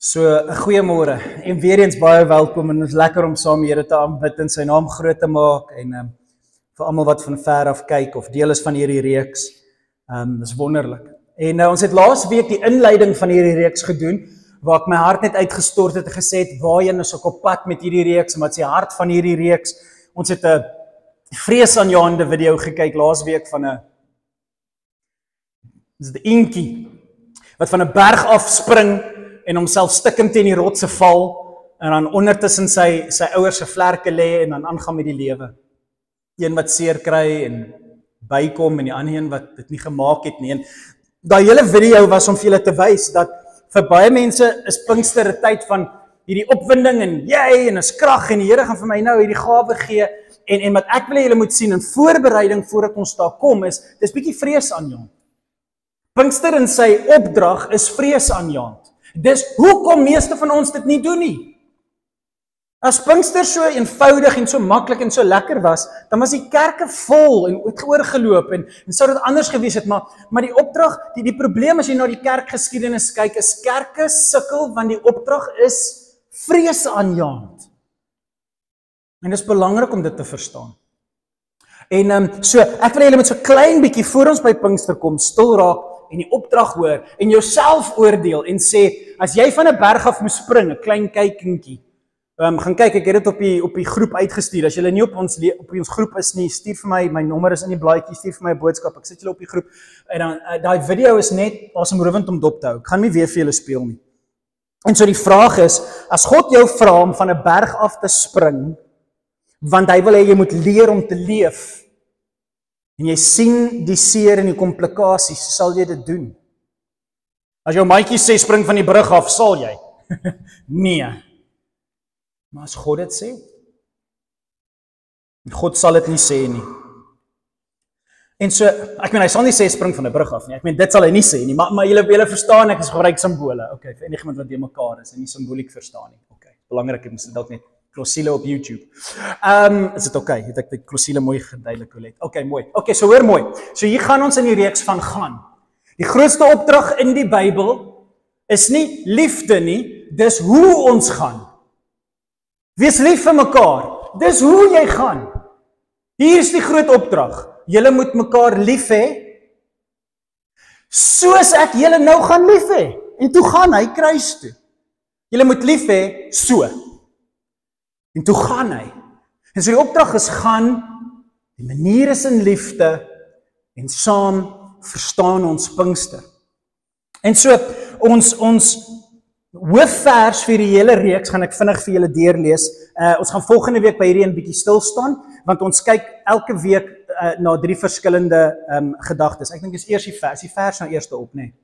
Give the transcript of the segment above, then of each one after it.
So, 'n goeiemôre en weer eens baie welkom en ons lekker om saam Here te aanbid en sy naam groot te maak en vir almal wat van ver af kyk of deel is van hierdie reeks. Dis wonderlik. En ons het laas week die inleiding van hierdie reeks gedoen waar ek my hart net uitgestort het en gesê het waarheen is ek op pad met hierdie reeks en wat is die hart van hierdie reeks. Ons het 'n vreesaanjaende video gekyk laas week van 'n inkie wat van 'n berg af spring en homself stikkend teen die rotse val en dan ondertussen sy ouers se vlerke lê en dan aangaan met die lewe. Een wat seer kry en bykom en die ander een wat dit nie gemaak het nie. En daai hele video was om vir julle te wys dat vir baie mense is Pinkster 'n tyd van hierdie opwinding en jy en is krag en die Here gaan vir my nou hierdie gawe gee en wat ek wil hê julle moet sien in voorbereiding voordat ons daar kom is dis bietjie vreesaanjaend. Pinkster in sy opdrag is vreesaanjaend. Dis hoekom meeste van ons dit nie doen nie. As Pinkster so eenvoudig en so maklik en so lekker was, dan was die kerke vol en oorgeloop en sou dit anders gewees het, maar die opdrag, die probleem as jy na die kerkgeskiedenis kyk, is kerke sukkel want die opdrag is vreesaanjaend. En dis belangrik om dit te verstaan. En so, ek wil julle met so klein bietjie voor ons by Pinkster kom, stil raak en die opdrag hoor en jouself oordeel en sê, as jy van 'n berg af moet spring, 'n klein kykentjie, gaan kyk, ek het dit op die groep uitgestuur, as julle nie op ons groep is nie, stuur vir my nommer is in die blaadjie, stuur vir my 'n boodskap, ek sit julle op die groep, en dan, daai video is net, asemrowend om dop te hou, ek gaan nie weer vir julle speel nie. En so die vraag is, as God jou vra om van 'n berg af te spring, want hy wil hê jy moet leer om te leef, en jy sien die seer en die komplikasies, sal jy dit doen? As jou maatjie sê, spring van die brug af, sal jy? Nee. Maar as God dit sê, God sal dit nie sê nie. En so, ek meen, hy sal nie sê, spring van die brug af nie, ek meen, dit sal hy nie sê nie, maar julle verstaan, ek is gebruik simbole, okay, vir enige iemand wat die mekaar is, en nie symboliek verstaan nie, okay, belangrik, ek moet dalk net klossiele op YouTube. Is dit okay? Het ek die klossiele mooi geduidelik hoe let? Okay, mooi. Okay, so hoor mooi. So hier gaan ons in die reeks van gaan. Die grootste opdrag in die Bybel is nie liefde nie, dis hoe ons gaan. Wees lief vir mekaar. Dis hoe jy gaan. Hier is die groot opdrag. Julle moet mekaar lief hê, soos ek julle nou gaan lief hê. En toe gaan hy kruis toe. Julle moet lief hê, so. En toe gaan hy. En so die opdrag is gaan, die manier is in liefde, en saam verstaan ons Pinkster. En so, ons hoofvers vir die hele reeks, gaan ek vinnig vir julle deurlees. Ons gaan volgende week by hierdie een bietjie stil staan, want ons kyk elke week na 3 verskillende gedagtes. Ek dink dis eers die vers nou eerste op, nee.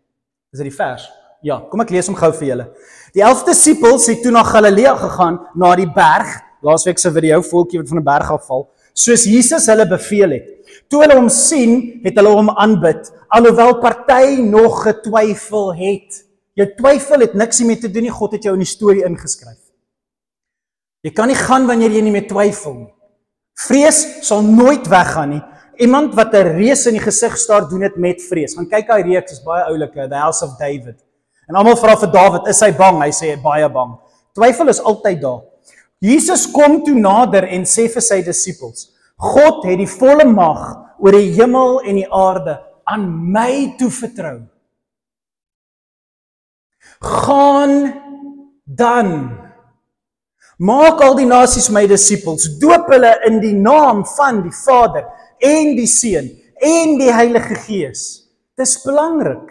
Is dit die vers? Ja, kom ek lees hom gou vir julle. Die 11 disippels het toe na Galilea gegaan, na die berg, laasweek se video, volkie wat van 'n berg afval, soos Jesus hulle beveel het. Toe hulle hom sien, het hulle hom aanbid, alhoewel party nog getwyfel het. Jou twyfel het niks mee te doen nie, God het jou in die storie ingeskryf. Jy kan nie gaan wanneer jy nie meer twyfel nie. Vrees sal nooit weggaan nie. Iemand wat 'n reus in die gesig staar, doen dit met vrees. Gaan kyk, hy reeks is baie oulike, The House of David. En almal vra vir Dawid, is hy bang? Hy sê baie bang. Twyfel is altyd daar. Jesus kom toe nader en sê vir sy disippels, God het die volle mag oor die hemel en die aarde aan my toevertrou. Gaan dan, maak al die nasies my disippels, doop hulle in die naam van die Vader en die Seun en die Heilige Gees. Dis belangrik.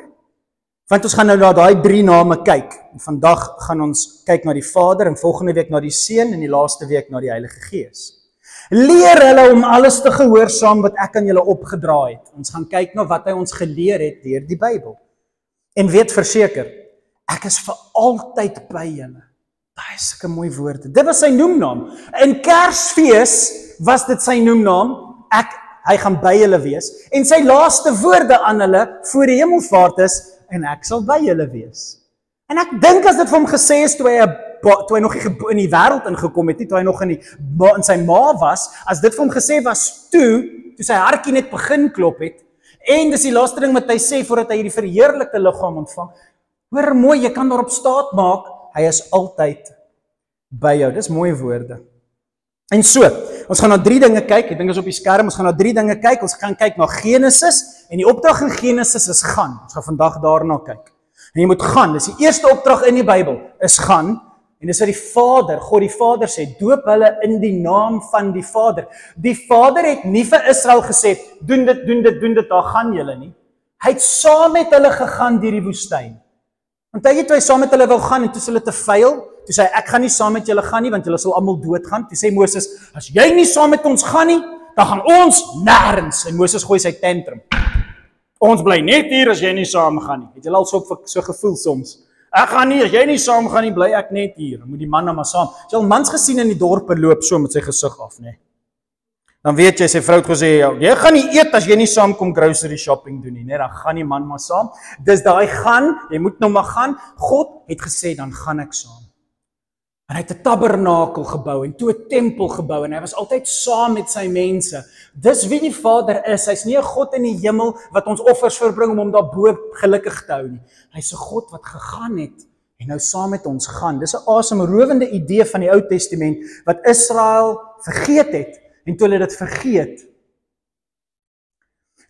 Want ons gaan nou na daai 3 name kyk. Vandag gaan ons kyk na die Vader en volgende week na die Seun en die laaste week na die Heilige Gees. Leer hulle om alles te gehoorsaam wat ek aan julle opgedra het. Ons gaan kyk na wat hy ons geleer het deur die Bybel. En weet verseker, ek is vir altyd by julle. Daai is sulke mooi woorde. Dit was sy noemnaam. In Kersfees was dit sy noemnaam. Hy gaan by julle wees. En sy laaste woorde aan hulle voor die hemelvaart is, en ek sal by julle wees. En ek dink as dit vir hom gesê is toe hy nog in die wêreld ingekom het, nie toe hy nog in sy ma was, as dit vir hom gesê was toe sy hartjie net begin klop het, en dis die laaste ding wat hy sê voordat hy hierdie verheerlikte liggaam ontvang. Hoor mooi, jy kan daarop staat maak, hy is altyd by jou. Dis mooi woorde. En so, ons gaan na 3 dinge kyk, ek dink is op die skerm, ons gaan na 3 dinge kyk, ons gaan kyk na Genesis, en die opdrag in Genesis is gaan, ons gaan vandag daarna kyk. En jy moet gaan, dis die eerste opdrag in die Bybel, is gaan, en dis wat die Vader, God die Vader sê, doop hulle in die naam van die Vader. Die Vader het nie vir Israel gesê, doen dit, daar gaan julle nie. Hy het saam met hulle gegaan deur die woestyn. Want hy het toe hy saam met hulle wou gaan, en toe is hulle te vuil, toe sê hy, ek gaan nie saam met julle gaan nie, want julle sal almal doodgaan. Toe sê Moses, as jy nie saam met ons gaan nie, dan gaan ons nêrens. En Moses gooi sy tantrum. Ons bly net hier as jy nie saam gaan nie. Het julle al so gevoel soms? Ek gaan nie, as jy nie saam gaan nie, bly ek net hier. Dan moet die man nou maar saam. As jy al mans gesien in die dorpe loop so met sy gesig af, nee. Dan weet jy, sy vrou het gesê, jy gaan nie eet as jy nie saam kom grocery shopping doen nie, nee, dan gaan die man maar saam. Dis daai gaan, jy moet nou maar gaan. God het gesê, dan gaan ek saam. En hy het 'n tabernakel gebou en toe 'n tempel gebou en hy was altyd saam met sy mense. Dis wie die Vader is. Hy's nie 'n God in die hemel wat ons offers verbring om hom daarbo gelukkig te hou nie. Hy's 'n God wat gegaan het en nou saam met ons gaan. Dis 'n asemrowende idee van die Ou Testament wat Israel vergeet het en toe hulle dit vergeet,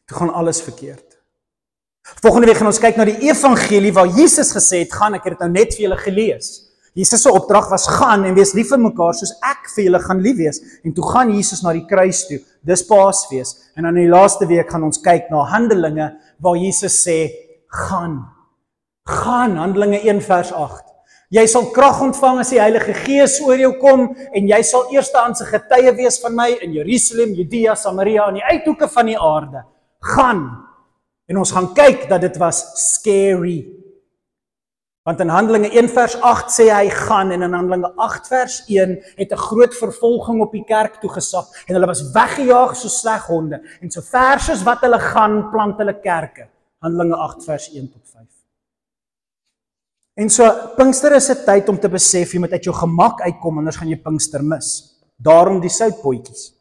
toe gaan alles verkeerd. Volgende week gaan ons kyk na die evangelie waar Jesus gesê het, gaan, ek het dit nou net vir julle gelees. Jesus se opdrag was gaan en wees lief vir mekaar soos ek vir julle gaan lief wees. En toe gaan Jesus na die kruis toe. Dis Paasfees. En dan in die laaste week gaan ons kyk na Handelinge waar Jesus sê, gaan. Gaan, Handelinge 1 vers 8. Jy sal krag ontvang as die Heilige Gees oor jou kom en jy sal eerstehandse getuie wees van my in Jerusalem, Judea, Samaria en die uithoeke van die aarde. Gaan. En ons gaan kyk dat dit was scary. Want in Handelinge 1 vers 8 sê hy gaan en in Handelinge 8 vers 1 het 'n groot vervolging op die kerk toegesak en hulle was weggejaag so sleg honde en so ver soos wat hulle gaan plant hulle kerke. Handelinge 8 vers 1 tot 5. En so Pinkster is 'n tyd om te besef jy moet uit jou gemak uitkom anders gaan jy Pinkster mis. Daarom die soutpotjies.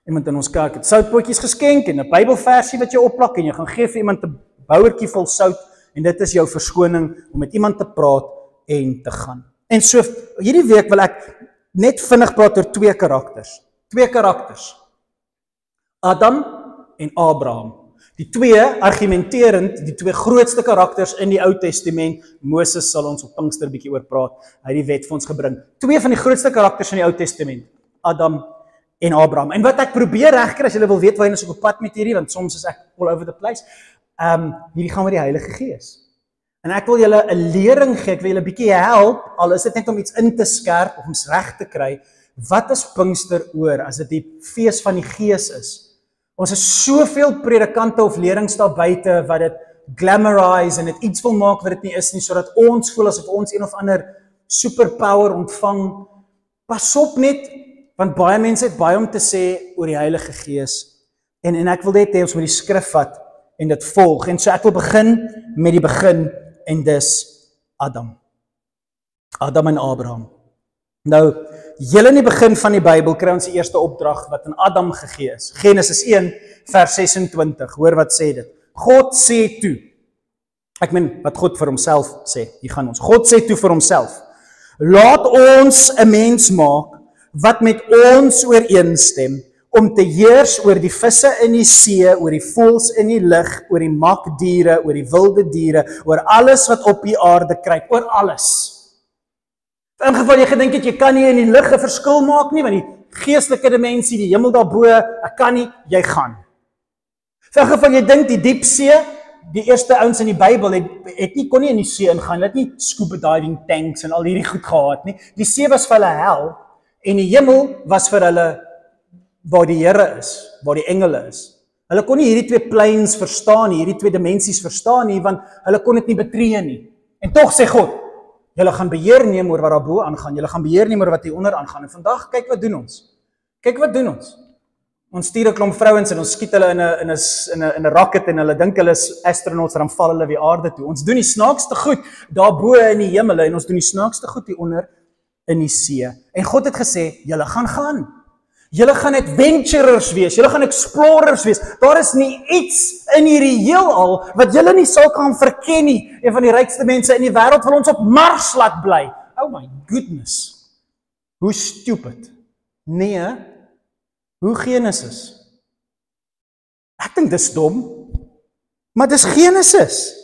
Iemand in ons kerk het soutpotjies geskenk en 'n Bybelversie wat jy opplak en jy gaan gee vir iemand 'n bouertjie vol sout. En dit is jou verskoning om met iemand te praat en te gaan. En so, hierdie week wil ek net vinnig praat oor 2 karakters. 2 karakters. Adam en Abraham. Die 2, argumenterend, die 2 grootste karakters in die Ou Testament. Moses sal ons op Pinkster bietjie oor praat. Hy het die wet vir ons gebring. 2 van die grootste karakters in die Ou Testament. Adam en Abraham. En wat ek probeer regkry, as julle wil weet waar ons op pad met hierdie, want soms is ek all over the place. Hierdie gaan met die Heilige Gees. En ek wil julle 'n lering gee, ek wil julle 'n bietjie help, al is dit net om iets in te skerp of ons reg te kry. Wat is Pinkster oor as dit die fees van die Gees is? Ons is soveel predikante of lerings daar buite wat dit glamorize en dit iets wil maak wat dit nie is nie, sodat ons voel asof ons een of ander superpower ontvang. Pas op net, want baie mense het baie om te sê oor die Heilige Gees. En ek wil net hê ons moet die skrif vat en dit volg. En so ek wil begin met die begin en dis Adam. Adam en Abraham. Nou, heel in die begin van die Bybel kry ons die eerste opdrag wat aan Adam gegee is. Genesis 1 vers 26. Hoor wat sê dit. God sê toe. Ek meen wat God vir homself sê. Hier gaan ons. God sê toe vir homself. Laat ons 'n mens maak wat met ons ooreenstem om te heers oor die visse in die see, oor die voëls in die lug, oor die makdiere, oor die wilde diere, oor alles wat op die aarde kruip, oor alles. In geval jy gedink het jy kan nie in die lug 'n verskil maak nie, want die geestelike dimensie, die hemel daarbo, ek kan nie, jy gaan. In geval jy dink die diep see, die eerste ouens in die Bybel kon nie in die see ingaan, hulle het nie scuba diving tanks en al hierdie goed gehad nie. Die see was vir hulle hel en die hemel was vir hulle waar die Here is, waar die engele is. Hulle kon nie hierdie 2 planes verstaan nie, hierdie 2 dimensies verstaan nie, want hulle kon dit nie betree nie. En tog sê God, julle gaan beheer neem oor wat daarbo aangaan, julle gaan beheer neem oor wat hier onder aangaan. En vandag, kyk wat doen ons. Kyk wat doen ons. Ons stuur 'n klomp vrouens en ons skiet hulle in 'n rocket en hulle dink hulle is astronauts en dan val hulle weer aarde toe. Ons doen die snaakste goed daarbo in die hemele en ons doen die snaakste goed hier onder in die see. En God het gesê, julle gaan gaan. Julle gaan adventurers wees, julle gaan explorers wees. Daar is nie iets in hierdie heelal wat julle nie sal kan verken nie. Een van die rykste mense in die wêreld wil ons op Mars laat bly. Oh my goodness. Hoe stupid. Nee, hoe Genesis? Ek dink dis dom, maar dis Genesis.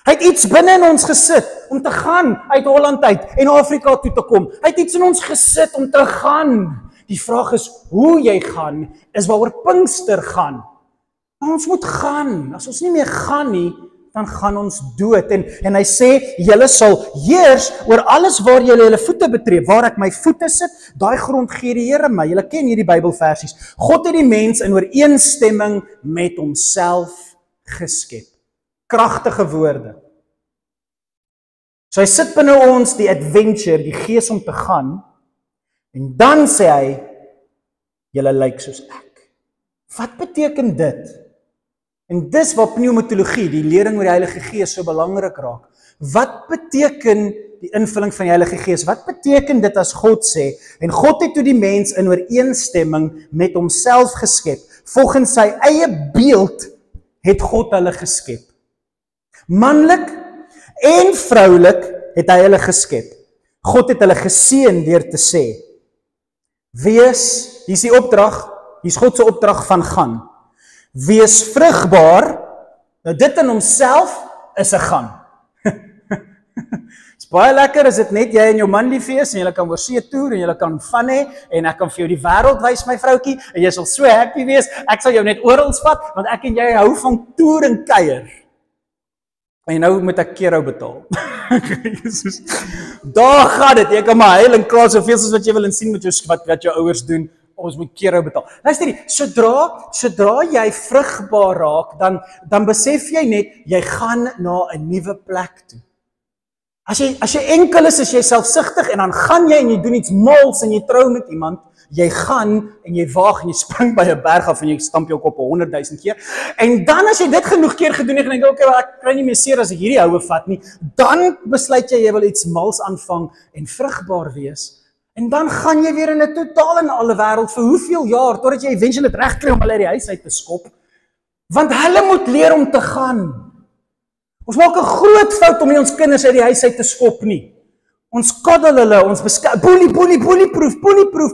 Hy het iets binne in ons gesit om te gaan uit Holland uit en Afrika toe te kom. Hy het iets in ons gesit om te gaan. Die vraag is, hoe jy gaan, is waaroor Pinkster gaan. Maar ons moet gaan. As ons nie meer gaan nie, dan gaan ons dood. En hy sê, julle sal heers oor alles waar julle voete betree. Waar ek my voete sit, daai grond gee die Here my. Julle ken hierdie Bybelversies. God het die mens in ooreenstemming met homself geskep. Kragtige woorde. So hy sit binne ons die adventure, die gees om te gaan, en dan sê hy, julle lyk soos ek. Wat beteken dit? En dis waar pneumatologie, die lering oor die Heilige Gees so belangrik raak. Wat beteken die invulling van die Heilige Gees? Wat beteken dit as God sê, en God het toe die mens in ooreenstemming met homself geskep, volgens sy eie beeld het God hulle geskep. Manlik en vroulik het hy hulle geskep. God het hulle geseën deur te sê, wees, hier is die opdrag, hier is God se opdrag van gaan. Wees vrugbaar, nou dit in homself is 'n gaan. Is baie lekker as dit net jy en jou man lief is, en julle kan oor see toer, en julle kan van hê, en ek kan vir jou die wêreld wys, my vroutjie, en jy sal so happy wees, ek sal jou net oral vat, want ek en jy hou van toer en kuier. En nou moet ek kero betaal. Daar gaan dit, jy kan maar huil en kla soveel soos wat jy wil en sien met jou wat jou ouers doen, ons moet kero betaal. Luister hier, sodra jy vrugbaar raak, dan besef jy net, jy gaan na 'n nuwe plek toe. As jy enkel is jy selfsugtig, en dan gaan jy en jy doen iets mals en jy trou met iemand, jy gaan en jy waag en jy spring by 'n berg af en jy stamp jou kop 100,000 keer. En dan as jy dit genoeg keer gedoen het en dink, okay, ek kry nie meer seer as ek hierdie houe vat nie, dan besluit jy wil iets mals aanvang en vrugbaar wees. En dan gaan jy weer in 'n totaal en alle wêreld vir hoeveel jaar totdat jy eventueel dit regkry om hulle uit die huis uit te skop. Want hulle moet leer om te gaan. Ons maak 'n groot fout om nie ons kinders uit die huis uit te skop nie. Ons koddel hulle, ons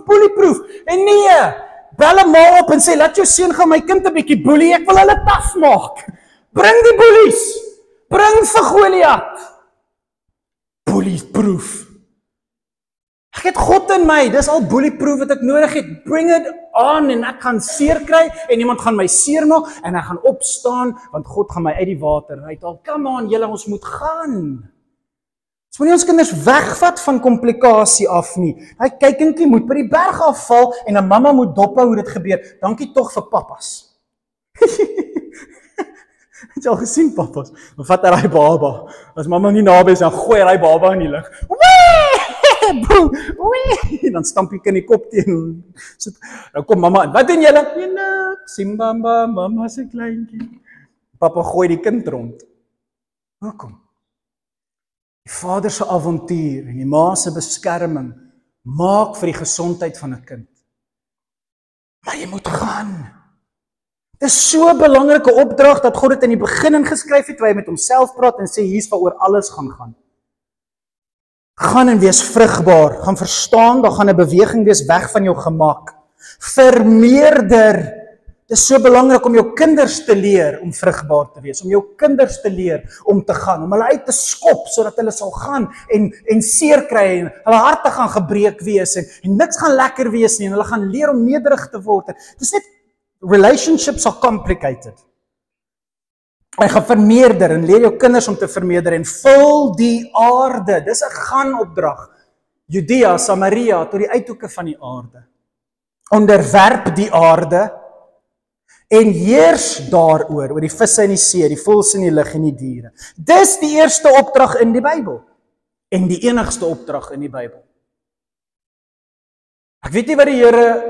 bullyproof. En nee, bel 'n ma op en sê, laat jou seun gaan my kind 'n bietjie boelie, ek wil hulle taaf maak. Bring die bullies, bring vir Goliat. Bullyproof. Ek het God in my, dis al bullyproof wat ek nodig het. Bring it on, en ek gaan seer kry, en iemand gaan my seer maak, en ek gaan opstaan, want God gaan my uit die water uithaal. Come on, julle, ons moet gaan. Ons moet nie ons kinders wegvat van komplikasie af nie. Hy kykentjie moet by die berg afval, en 'n mamma moet dophou hoe dit gebeur. Dankie tog vir pappas. Het jy al gesien pappas? Dan vat hy daai baba. As mamma nie naby is, dan gooi hy daai baba in die lug. En dan stamp jy kind die kop teen. Dan kom mamma in. Wat doen julle? Nee, niks. Simbamba, mamma se kleintjie. Papa gooi die kind rond. Hoekom? Die vader se avontuur en die ma se beskerming maak vir die gesondheid van 'n kind. Maar jy moet gaan. Dit is so 'n belangrike opdrag dat God dit in die begin geskryf het, waar hy met homself praat en sê, hier's waaroor alles gaan. Gaan en wees vrugbaar, gaan verstaan, daar gaan 'n beweging wees weg van jou gemak. Vermeerder. Dit is so belangrik om jou kinders te leer om vrugbaar te wees, om jou kinders te leer om te gaan, om hulle uit te skop, sodat hulle sal gaan en seer kry, en hulle harte gaan gebreek wees, en niks gaan lekker wees nie, en hulle gaan leer om nederig te word. Dit is net, relationships are complicated. Hy gaan vermeerder, en leer jou kinders om te vermeerder, en vul die aarde. Dis 'n gaan opdrag. Judea, Samaria, tot die uithoeke van die aarde. Onderwerp die aarde, en heers daaroor, oor die visse in die see, die voëls in die lug en die diere. Dis die eerste opdrag in die Bybel, en die enigste opdrag in die Bybel. Ek weet nie wat die Here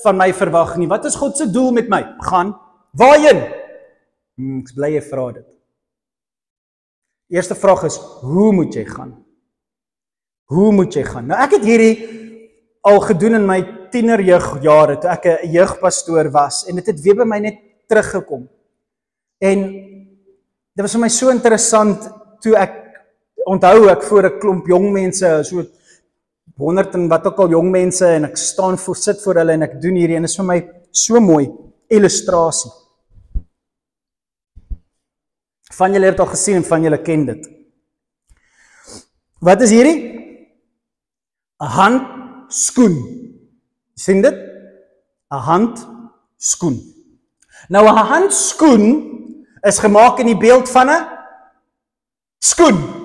van my verwag nie. Wat is God se doel met my? Gaan. Waarheen? Ek is bly jy vra dit. Eerste vraag is, hoe moet jy gaan? Hoe moet jy gaan? Nou ek het hierdie al gedoen in my tienerjeugjare, toe ek 'n jeugpastoor was, en dit het weer by my net teruggekom. En dit was vir my so interessant, toe ek onthou ek voor 'n klomp jong mense, so 100 en wat ook al jong mense, en ek sit voor hulle en ek doen hierdie, en dit is vir my so mooi illustrasie. Van julle het al gesien en van julle ken dit. Wat is hierdie? 'n handskoen. Sien dit? 'n handskoen. Nou 'n handskoen is gemaak in die beeld van 'n skoen.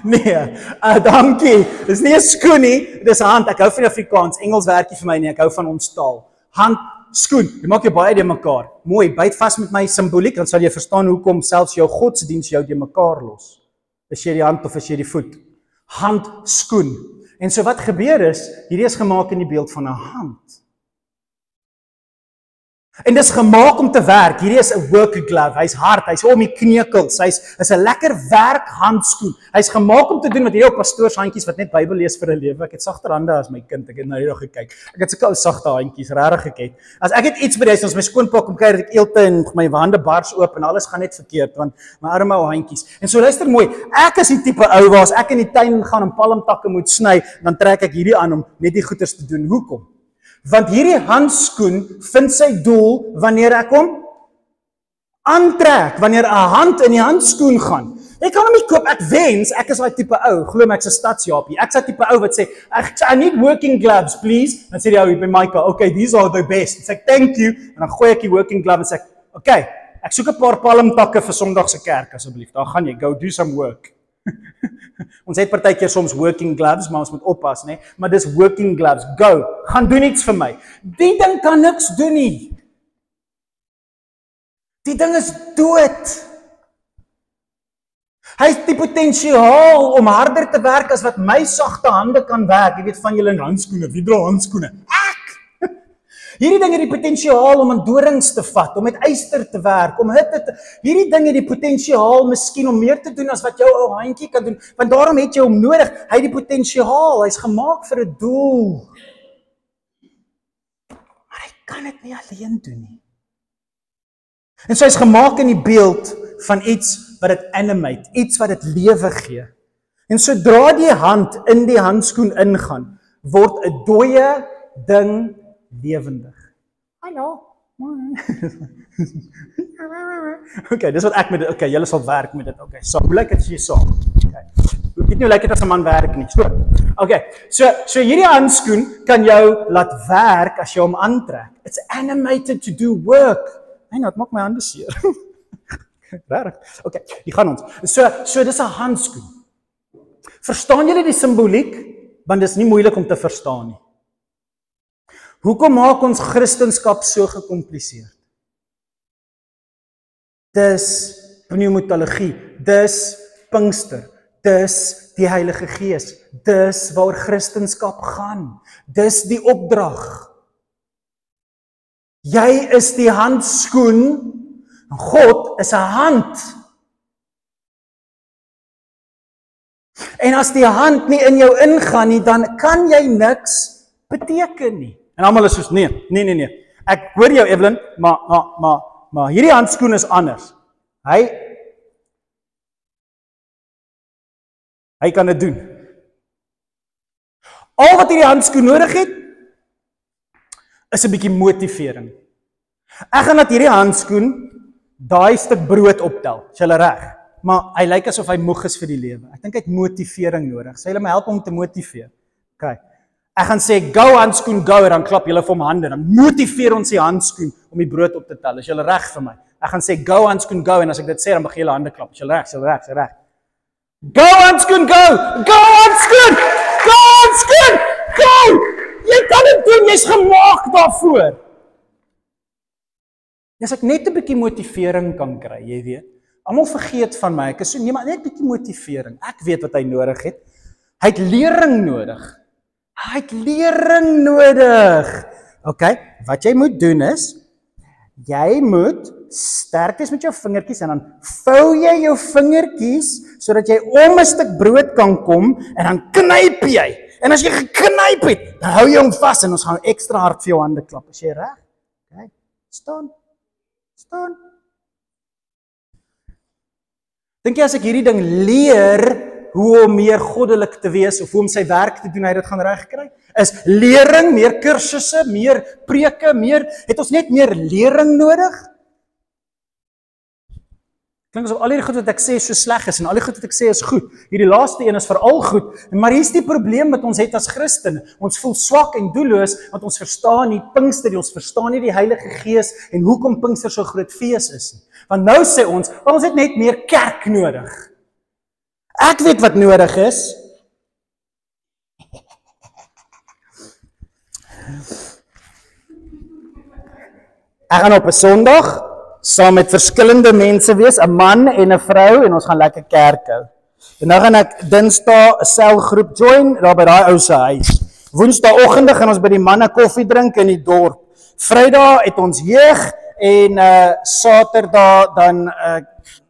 Nee, dankie. Dis nie 'n skoen nie, dis 'n hand. Ek hou van Afrikaans, Engels werkie vir my nie, ek hou van ons taal. Handskoen. Jy maak jou baie de mekaar. Mooi, byt vas met my simboliek, dan sal jy verstaan hoekom selfs jou godsdiens jou de mekaar los. Is jy die hand of is jy die voet? Handskoen. En so wat gebeur is, hierdie is gemaak in die beeld van 'n hand. En dis gemaak om te werk. Hierdie is 'n work glove. Hy's hard, hy's om die kneukels. Hy's 'n lekker werkhandskoen. Hy's gemaak om te doen wat hierdie ou pastoorshandjies wat net Bybel lees vir 'n lewe. Ek het sagter hande as my kind. Ek het nou hierdie gekyk. Ek het sulke ou sagte handjies regtig geket. As ek het iets by die huis, ons my skoonpa kom kyk, ek eelt en my hande bars oop en alles gaan net verkeerd want my arme ou handjies. En so luister mooi. Ek is die tipe ou waar as ek in die tuin gaan en palmtakke moet sny, dan trek ek hierdie aan om net die goeders te doen. Hoekom? Want hierdie handskoen vind sy doel wanneer ek hom aantrek, wanneer 'n hand in die handskoen gaan. Ek kan hom nie koop, ek wens, ek is daai tipe ou, glo my, ek's 'n stadsjaapie. Ek's daai tipe ou wat sê, I need working gloves, please. Dan sê die ou hier by Micah, okay, these are the best. Ek sê, thank you. En dan gooi ek die working glove en sê, okay, ek soek 'n paar palmtakke vir Sondag se kerk asseblief. Daar gaan jy, go do some work. Ons het partykeer soms working gloves, maar ons moet oppas, né? Maar dis working gloves. Go, gaan doen iets vir my. Die ding kan niks doen nie. Die ding is dood. Hy het die potensiaal om harder te werk as wat my sagte hande kan werk. Jy weet van julle in handskoene, wie dra handskoene? Ek! Hierdie ding het die potensiaal om aan dorings te vat, om met yster te werk, om hierdie ding het die potensiaal miskien om meer te doen as wat jou ou handjie kan doen, want daarom het jy hom nodig. Hy het die potensiaal, hy's gemaak vir 'n doel. Maar hy kan dit nie alleen doen nie. En so hy's gemaak in die beeld van iets wat dit animate, iets wat dit lewe gee. En sodra die hand in die handskoen ingaan, word 'n dooie ding lewendig. Hallo. Okay, dis wat ek met dit. Okay, julle sal werk met dit. Okay, so hoe lyk dit as jy saam? Okay. Ek weet nie hoe lyk dit as 'n man werk nie. So. Okay. So hierdie handskoen kan jou laat werk as jy hom aantrek. It's animated to do work. Hey, nou, dit maak my hande seer. Regtig. Okay, hier gaan ons. So dis 'n handskoen. Verstaan julle die simboliek? Want dis nie moeilik om te verstaan nie. Hoekom maak ons Christendom so gekompliseerd? Dis pneumologie, dis Pinkster, dis die Heilige Gees, dis waar Christendom gaan, dis die opdrag. Jy is die handskoen, en God is 'n hand. En as die hand nie in jou ingaan nie, dan kan jy niks beteken nie. En almal is soos, nee. Ek hoor jou, Evelyn, maar hierdie handskoen is anders. Hy kan dit doen. Al wat hierdie handskoen nodig het, is 'n bietjie motivering. Ek gaan dat hierdie handskoen daai stuk brood optel. Is julle reg? Maar hy lyk asof hy moeg is vir die lewe. Ek dink hy het motivering nodig. Sê julle my help om te motiveer. Okay. Ek gaan sê, go handskoen, go, en dan klap julle vir hom hande, dan motiveer ons die handskoen om die brood op te tel. Is julle reg vir my? Ek gaan sê, go handskoen, go, en as ek dit sê, dan begin julle hande klap. Is julle reg? Go handskoen, go! Go handskoen! Go handskoen! Go! Jy kan dit doen, jy's gemaak daarvoor. As ek net 'n bietjie motivering kan kry, jy weet. Almal vergeet van my, ek is so, nee, maar net 'n bietjie motivering. Ek weet wat hy nodig het. Hy het lering nodig. Okay, wat jy moet doen is, jy moet sterk wees met jou vingertjies en dan vou jy jou vingertjies sodat jy om 'n stuk brood kan kom en dan knyp jy. En as jy geknyp het, dan hou jy hom vas en ons gaan ekstra hard vir jou hande klap. Is jy reg? Okay. Staan. Dink jy as ek hierdie ding leer hoe om meer goddelik te wees of hoe om sy werk te doen, hy dit gaan regkry? Is lering, meer kursusse, meer preke, het ons net meer lering nodig? Klink asof al hierdie goed wat ek sê so sleg is en al die goed wat ek sê is goed. Hierdie laaste een is veral goed, maar hier's die probleem wat ons het as Christene. Ons voel swak en doelloos want ons verstaan nie Pinkster, ons verstaan nie die Heilige Gees en hoekom Pinkster so groot fees is nie. Want nou sê ons het net meer kerk nodig. Ek weet wat nodig is. Ek gaan op 'n Sondag saam met verskillende mense wees, 'n man en 'n vrou en ons gaan lekker kerk hou. En nou gaan ek Dinsdae 'n selgroep join daar by daai ou se huis. Woensdaeoggende gaan ons by die manne koffie drink in die dorp. Vrydag het ons jeug en Saterdag dan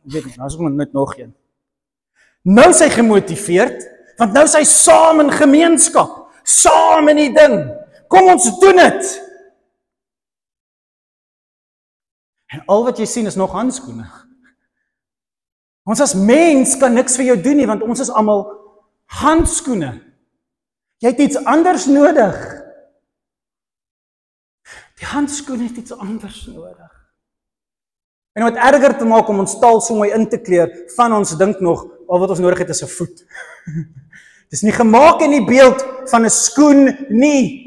weet nie, nou is ek net nog een. Nou is hy gemotiveerd, want nou is hy saam in gemeenskap, saam in die ding. Kom ons doen dit. En al wat jy sien is nog handskoene. Ons as mens kan niks vir jou doen nie, want ons is almal handskoene. Jy het iets anders nodig. Die handskoene het iets anders nodig. En wat erger te maak om ons taal so mooi in te kleur, van ons dink nog, al wat ons nodig het is 'n voet. Dit is nie gemaak in die beeld van 'n skoen nie.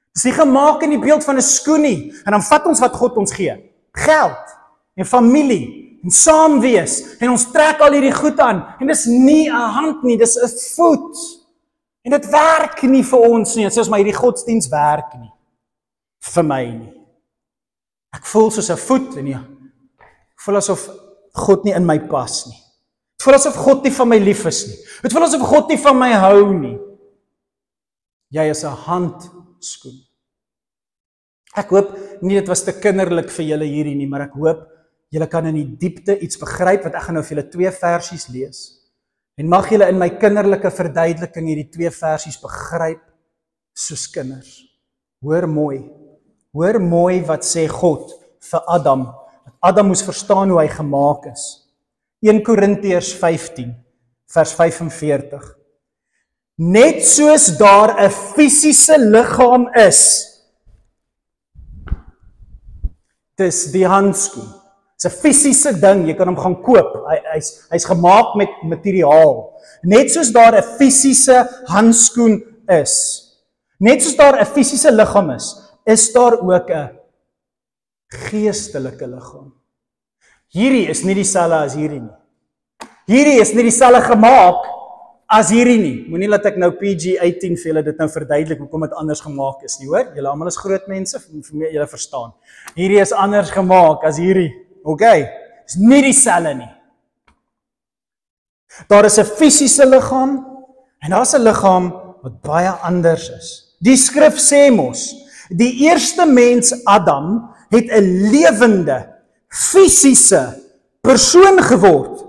Dit is nie gemaak in die beeld van 'n skoen nie. En dan vat ons wat God ons gee. Geld en familie en saam wees en ons trek al hierdie goed aan en dis nie 'n hand nie, dis 'n voet en dit werk nie vir ons nie, dit sê ons maar hierdie godsdiens werk nie vir my nie. Ek voel soos 'n voet en ek voel asof God nie in my pas nie. Ek voel asof God nie van my lief is nie. Ek voel asof God nie van my hou nie. Jy is 'n handskoen. Ek hoop nie dit was te kinderlik vir julle hierdie nie, maar ek hoop julle kan in die diepte iets begryp, want ek gaan nou vir julle 2 versies lees. En mag julle in my kinderlike verduideliking hierdie 2 versies begryp soos kinders. Hoor mooi wat sê God vir Adam. Adam moes verstaan hoe hy gemaak is. 1 Korintiërs 15 vers 45. Net soos daar 'n fisiese liggaam is, dis die handskoen. Dis 'n fisiese ding, jy kan hom gaan koop. Hy's gemaak met materiaal. Net soos daar 'n fisiese handskoen is. Net soos daar 'n fisiese liggaam is daar ook 'n geestelike liggaam. Hierdie is nie dieselfde as hierdie nie. Hierdie is nie dieselfde gemaak as hierdie nie. Moenie laat ek nou PG-18 vir julle dit nou verduidelik hoekom dit anders gemaak is nie, hoor? Julle almal is groot mense, julle verstaan. Hierdie is anders gemaak as hierdie. Okay, is nie dieselfde nie. Daar is 'n fisiese liggaam en daar's 'n liggaam wat baie anders is. Die skrif sê mos, die eerste mens Adam het 'n lewende, fisiese persoon geword.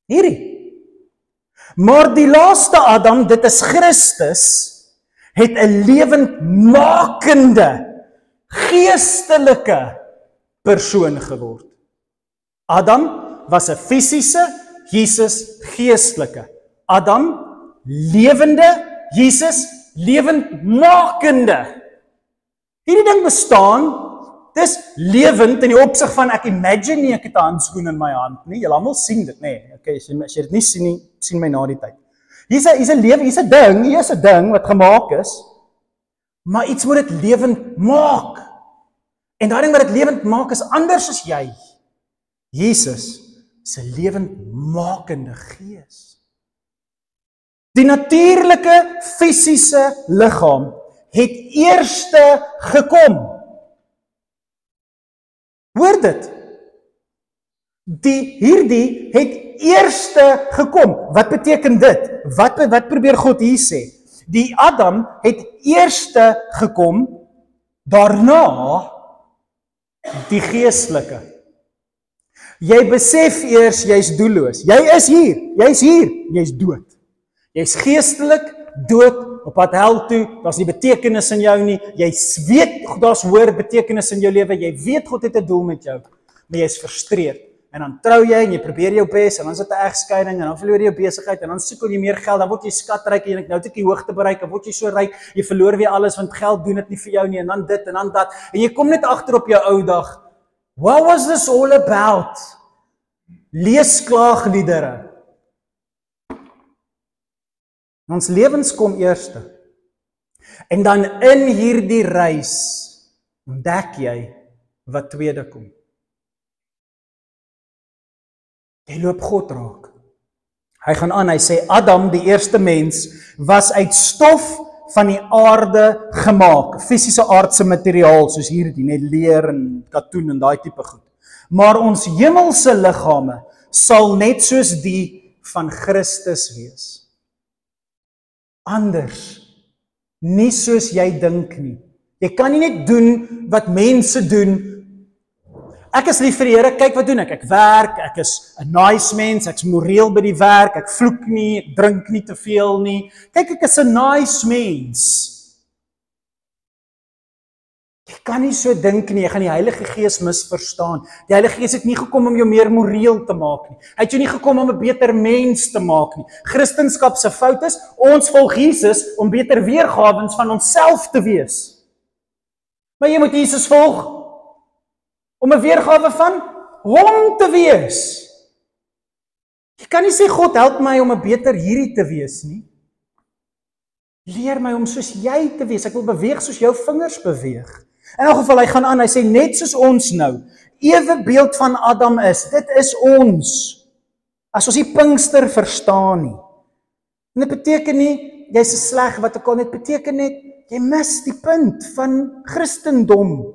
Hierdie. Maar die laaste Adam, dit is Christus, het 'n lewendmakende, geestelike persoon geword. Adam was 'n fisiese, Jesus geestelike. Adam lewende, Jesus lewendmakende. Hierdie ding bestaan, dis lewend in die opsig van ek imagine nie ek het 'n handskoen in my hand nie. Julle almal sien dit, nê? Okay, as jy dit nie sien nie, sien my na die tyd. Hier's 'n ding wat gemaak is, maar iets moet dit lewend maak. En daai ding wat dit lewend maak is anders as jy. Jesus is 'n lewendmakende gees. Die natuurlike fisiese liggaam het eerste gekom. Hoor dit? Hierdie het eerste gekom. Wat beteken dit? Wat probeer God hier sê? Die Adam het eerste gekom, daarna die geestelike. Jy besef eers jy's doelloos. Jy is hier, jy's dood. Jy's geestelik dood, op pad hel toe, daar's nie betekenis in jou nie, jy weet, daar's hoër betekenis in jou lewe, jy weet God het 'n doel met jou, maar jy is frustreerd. En dan trou jy en jy probeer jou bes en dan is dit 'n egskeiding en dan verloor jy jou besigheid en dan soek jy meer geld, dan word jy skatryk en jy nou het jy hoogte bereik, dan word jy so ryk, jy verloor weer alles want geld doen dit nie vir jou nie en dan dit en dan dat en jy kom net agter op jou ou dag. What was this all about? Lees klaagliedere. Ons lewens kom eerste. En dan in hierdie reis ontdek jy wat tweede kom. Jy loop God raak. Hy gaan aan, hy sê Adam, die eerste mens, was uit stof van die aarde gemaak. Fisiese aardse materiaal soos hierdie, net leer en katoen en daai tipe goed. Maar ons hemelse liggame sal net soos die van Christus wees. Anders, nie soos jy dink nie. Jy kan nie net doen wat mense doen. Ek is lief vir die Here, kyk wat doen ek. Ek werk, ek is 'n nice mens, ek's moreel by die werk, ek vloek nie, ek drink nie te veel nie. Kyk, ek is 'n nice mens. Jy kan nie so dink nie, jy gaan die Heilige Gees misverstaan. Die Heilige Gees het nie gekom om jou meer moreel te maak nie. Hy het jou nie gekom om 'n beter mens te maak nie. Christendom se fout is, ons volg Jesus om beter weergawens van onsself te wees. Maar jy moet Jesus volg om 'n weergawe van hom te wees. Jy kan nie sê God help my om 'n beter hierdie te wees nie. Leer my om soos jy te wees. Ek wil beweeg soos jou vingers beweeg. In elk geval, hy gaan aan, hy sê net soos ons nou, ewe beeld van Adam is, dit is ons. As ons die Pinkster verstaan nie. En dit beteken nie, jy's 'n sleg wat ek al net beteken net, jy mis die punt van Christendom.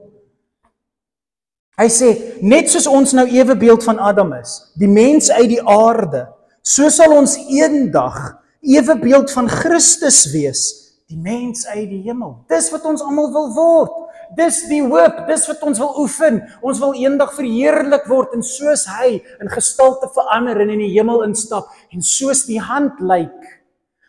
Hy sê, net soos ons nou ewe beeld van Adam is, die mens uit die aarde, so sal ons eendag ewe beeld van Christus wees, die mens uit die hemel. Dis wat ons almal wil word. Dis die hoop, dis wat ons wil oefen. Ons wil eendag verheerlik word en soos hy in gestalte verander en in die hemel instap en soos die hand lyk.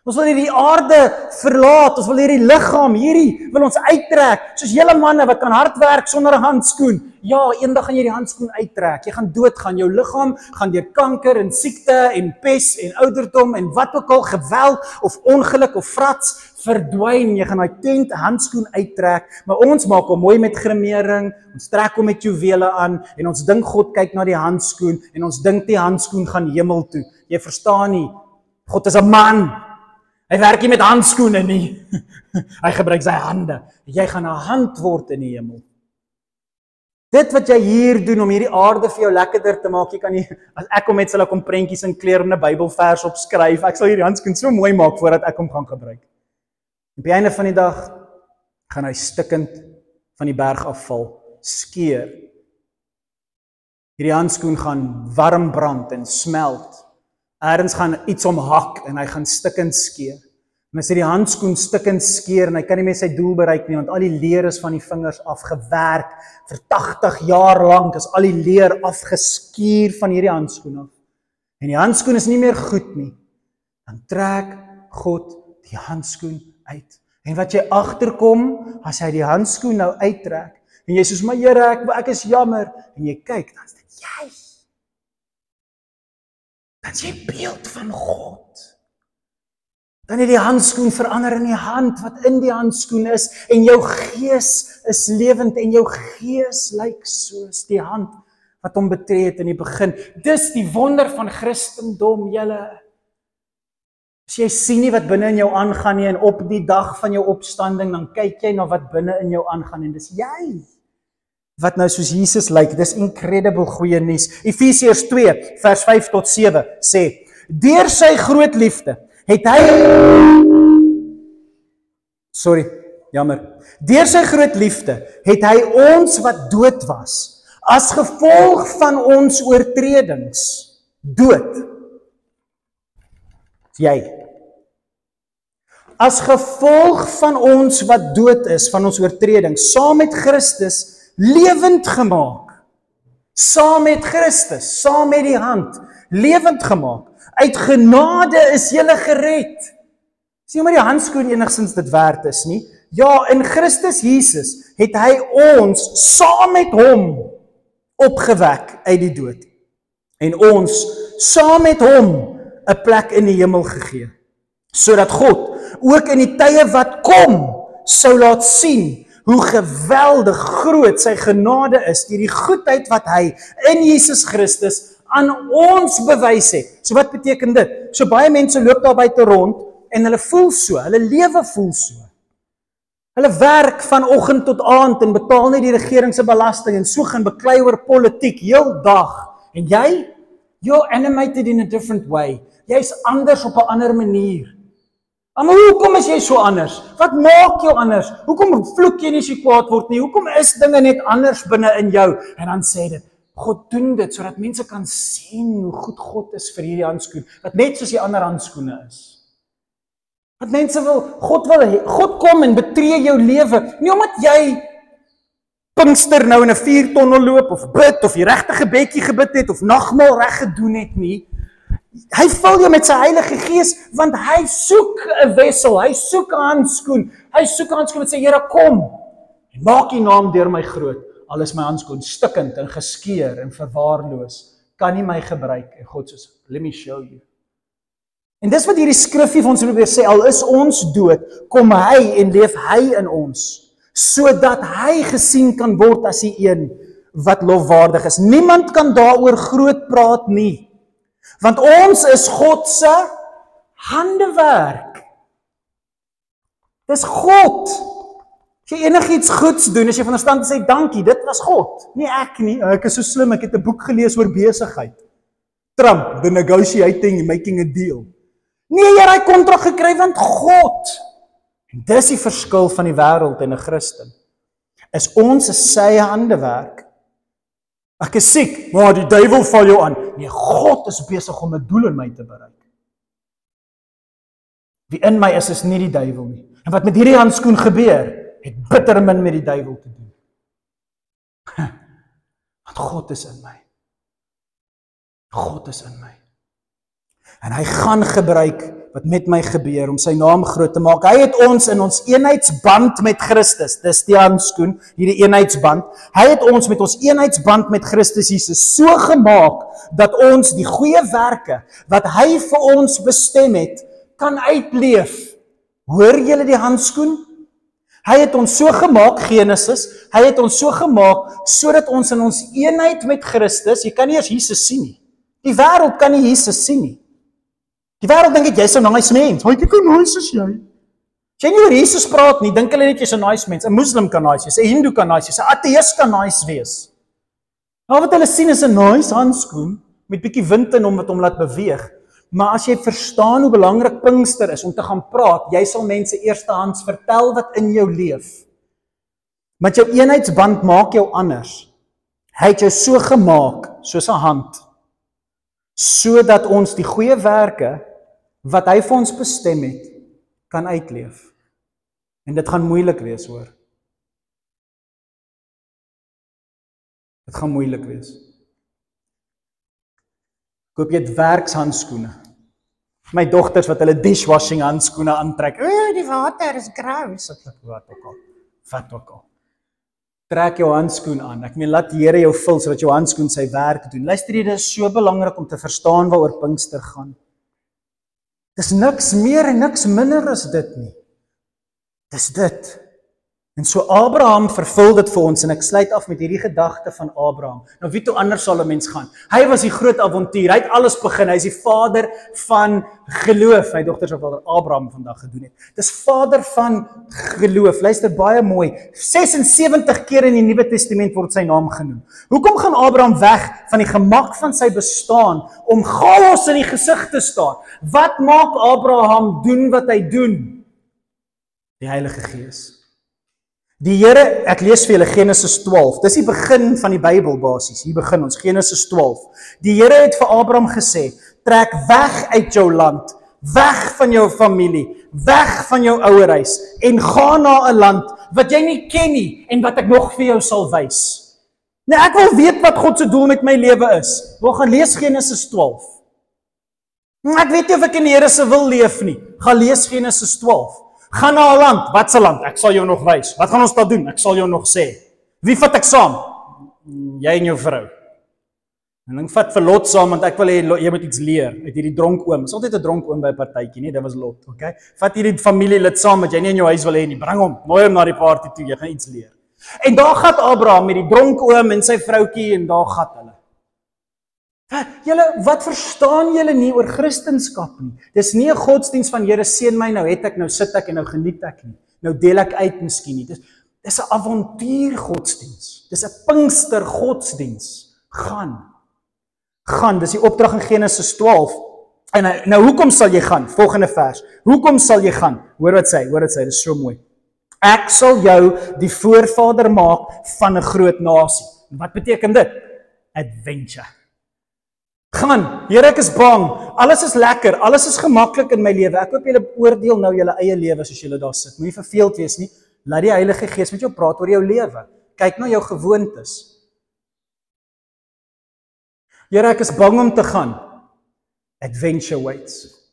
Ons wil hierdie aarde verlaat, ons wil hierdie liggaam, hierdie wil ons uittrek, soos julle manne wat kan hard werk sonder 'n handskoen. Ja, eendag gaan jy die handskoen uittrek, jy gaan doodgaan, jou liggaam gaan deur kanker en siekte en pes en ouderdom en wat ook al, geweld of ongeluk of frats verdwyn, jy gaan daai tent handskoen uittrek, maar ons maak hom mooi met grimering, ons trek hom met juwele aan en ons dink God kyk na die handskoen en ons dink die handskoen gaan hemel toe. Jy verstaan nie, God is 'n man. Hy werk nie met handskoene nie. Hy gebruik sy hande. Jy gaan 'n hand word in die hemel. Dit wat jy hier doen om hierdie aarde vir jou lekkerder te maak, jy kan nie, as ek kom met sal ek om prentjies en kleurende Bybelvers opskryf, ek sal hierdie handskoen so mooi maak voordat ek hom gaan gebruik. Op die einde van die dag gaan hy stikkend van die berg afval, skeur. Hierdie handskoen gaan warm brand en smelt. Ergens gaan iets omhak en hy gaan stikkend skeur. En as hy die handskoen stikkend skeur en hy kan nie meer sy doel bereik nie, want al die leer is van die vingers afgewerk, vir 80 jaar lank is al die leer afgeskuur van hierdie handskoen af. En die handskoen is nie meer goed nie. Dan trek God die handskoen uit. En wat jy agterkom, as hy die handskoen nou uittrek, en jy soos, maar Here, ek is jammer, en jy kyk, dan is dit jy. Dan is jy beeld van God. Dan het die handskoen verander in die hand wat in die handskoen is en jou gees is lewend en jou gees lyk soos die hand wat hom betree het in die begin. Dis die wonder van Christendom, julle. As jy sien nie wat binne in jou aangaan nie en op die dag van jou opstanding, dan kyk jy na wat binne in jou aangaan en dis jy. Wat nou soos Jesus lyk, dis incredible goeie nuus. Efesiërs 2 vers 5 tot 7 sê, deur sy groot liefde het hy, deur sy groot liefde het hy ons wat dood was, as gevolg van ons oortredings, dood. Jy. As gevolg van ons wat dood is, van ons oortredings, saam met Christus lewend gemaak. Saam met Christus, saam met die hand, lewend gemaak. Uit genade is julle gered. Is Sien maar die handskoen enigstens dit werd is nie. Ja, in Christus Jesus het hy ons saam met hom opgewek uit die dood. En ons saam met hom 'n plek in die hemel gegee. Sodat God ook in die tye wat kom sou laat sien hoe geweldig groot sy genade is deur die goedheid wat hy in Jesus Christus aan ons bewys het. So wat beteken dit? So baie mense loop daar buite rond en hulle voel so, hulle lewe voel so. Hulle werk van oggend tot aand en betaal net die regering se belasting en so gaan beklei oor politiek heel dag. En jy? You're animated in a different way. Jy's anders op 'n ander manier. Maar hoekom is jy so anders? Wat maak jou anders? Hoekom vloek jy nie as jy kwaad word nie? Hoekom is dinge net anders binne in jou? En dan sê dit, God doen dit sodat mense kan sien hoe goed God is vir hierdie handskoen, wat net soos die ander handskoene is. Wat mense God kom en betree jou lewe, nie omdat jy Pinkster nou in 'n vuurtonnel loop, of bid, of die regte gebedjie gebid het, of nagmaal reg gedoen het nie. Hy vul jou met sy Heilige Gees, want hy soek 'n wessel, hy soek 'n handskoen, wat sê, Here, kom, en maak die naam deur my groot, al is my handskoen stikkend en geskeur en verwaarloos, kan nie my gebruik, en God sê, let me show you. En dis wat hierdie skrifgie vir ons probeer sê, al is ons dood, kom hy en leef hy in ons, sodat hy gesien kan word as die een wat lofwaardig is. Niemand kan daaroor groot praat nie, want ons is God se handewerk. Dis God. As jy enigiets goeds doen, as jy van verstand sê dankie, dit was God, nie ek nie. Ek is so slim, ek het 'n boek gelees oor besigheid. Trump, the negotiating, making a deal. Nee, jy het hy kontrak gekry, want God. En dis die verskil van die wêreld en 'n Christen. Is ons sy handewerk. Ek is siek, maar die duiwel val jou aan. Nee, God is besig om 'n doel in my te bereik. Wie in my is nie die duiwel nie. En wat met hierdie handskoen gebeur, het bitter min met die duiwel te doen. Want God is in my. God is in my. En hy gaan gebruik wat met my gebeur om sy naam groot te maak. Hy het ons in ons eenheidsband met Christus, dis die handskoen, hierdie eenheidsband. Hy het ons met ons eenheidsband met Christus Jesus so gemaak dat ons die goeie werke wat hy vir ons bestem het, kan uitleef. Hoor julle die handskoen? Hy het ons so gemaak, Genesis, hy het ons so gemaak sodat ons in ons eenheid met Christus, jy kan nie eers Jesus sien nie. Die wêreld kan nie Jesus sien nie. Die wêreld dink jy's 'n nice mens. Hoe kan nice as jy? As jy nie oor Jesus praat nie, dink hulle net jy's 'n nice mens. 'n Muslim kan nice wees, 'n Hindu kan nice wees, 'n ateïs kan nice wees. Nou wat hulle sien is 'n nice handskoen met bietjie wind in hom wat hom laat beweeg. Maar as jy verstaan hoe belangrik Pinkster is om te gaan praat, jy sal mense eerstehands vertel wat in jou leef. Want jou eenheidsband maak jou anders. Hy het jou so gemaak, soos 'n hand, sodat ons die goeie werke wat hy vir ons bestem het, kan uitleef. En dit gaan moeilik wees, hoor. Dit gaan moeilik wees. Ek hoop jy het werkshandskoene. My dogters wat hulle dishwashing handskoene aantrek. Die water is gross. Wat ook al. Trek jou handskoen aan. Ek meen, laat die Here jou vul sodat jou handskoen sy werk doen. Luister jy, dit is so belangrik om te verstaan waaroor Pinkster gaan. Dis niks meer en niks minder as dit nie. Dis dit. En so Abraham vervul dit vir ons, en ek sluit af met hierdie gedagte van Abraham. Nou wie toe anders sal 'n mens gaan? Hy was die groot avontuur, hy het alles begin, hy is die vader van geloof. My dogters het wat Abraham vandag gedoen het. Dis vader van geloof. Luister baie mooi. 76 keer in die Nuwe Testament word sy naam genoem. Hoekom gaan Abraham weg van die gemak van sy bestaan om chaos in die gesig te staan? Wat maak Abraham doen wat hy doen? Die Heilige Gees. Die Here, ek lees vir julle Genesis 12. Dis die begin van die Bybel basies. Hier begin ons Genesis 12. Die Here het vir Abraham gesê: "Trek weg uit jou land, weg van jou familie, weg van jou ouerhuis en gaan na 'n land wat jy nie ken nie en wat ek nog vir jou sal wys." Nou ek wil weet wat God se doel met my lewe is. Wil gaan lees Genesis 12. Ek weet nie of ek in die Here se wil leef nie. Gaan lees Genesis 12. Gaan na 'n land. Wat 'n land? Ek sal jou nog wys. Wat gaan ons daar doen? Ek sal jou nog sê. Wie vat ek saam? Jy en jou vrou. En ek vat vir Lot saam want ek wil hê jy moet iets leer uit hierdie dronk oom. Is altyd 'n dronk oom by 'n partytjie, nee, dit was Lot, okay? Vat hierdie familielid saam wat jy nie in jou huis wil hê nie. Bring hom, nooi hom na die party toe, jy gaan iets leer. En daar gaan Abraham met die dronk oom en sy vroutjie en daar gaan hulle. Julle, wat verstaan julle nie oor Christendom nie? Dis nie 'n godsdiens van Here seën my, nou het ek, nou sit ek en nou geniet ek nie. Nou deel ek uit miskien nie. Dis 'n avontuur godsdiens. Dis 'n Pinkster godsdiens. Gaan, dis die opdrag in Genesis 12. En nou hoekom sal jy gaan? Volgende vers. Hoekom sal jy gaan? Hoor wat sê, dis so mooi. Ek sal jou die voorvader maak van 'n groot nasie. Wat beteken dit? Adventure. Gaan, Here, ek is bang. Alles is lekker, alles is gemaklik in my lewe. Ek hoop julle oordeel nou julle eie lewe soos julle daar sit. Moenie verveeld wees nie. Laat die Heilige Gees met jou praat oor jou lewe. Kyk na jou gewoontes. Here, ek is bang om te gaan. Adventure waits.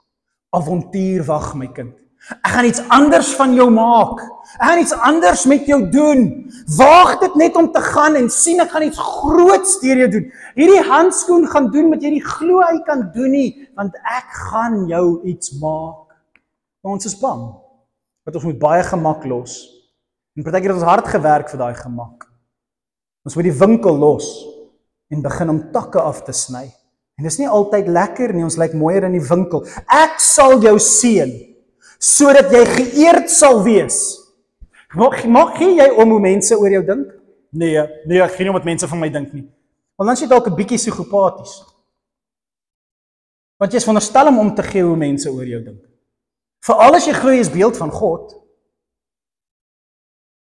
Avontuur wag, my kind. Ek gaan iets anders van jou maak. Ek gaan iets anders met jou doen. Waag dit net om te gaan en sien ek gaan iets groots deur jou doen. Hierdie handskoen gaan doen wat jy nie glo hy kan doen nie, want ek gaan jou iets maak. Maar ons is bang. Want ons moet baie gemak los. En partykeer het ons hard gewerk vir daai gemak. Ons moet die winkel los en begin om takke af te sny. En dis nie altyd lekker nie, ons lyk mooier in die winkel. Ek sal jou seën sodat jy geëerd sal wees. Mag gee jy om hoe mense oor jou dink? Nee, ek gee nie om wat mense van my dink nie. Want dan is jy dalk 'n bietjie psigopaties. Want jy is veronderstel om te gee hoe mense oor jou dink. Veral as jy glo jy is beeld van God.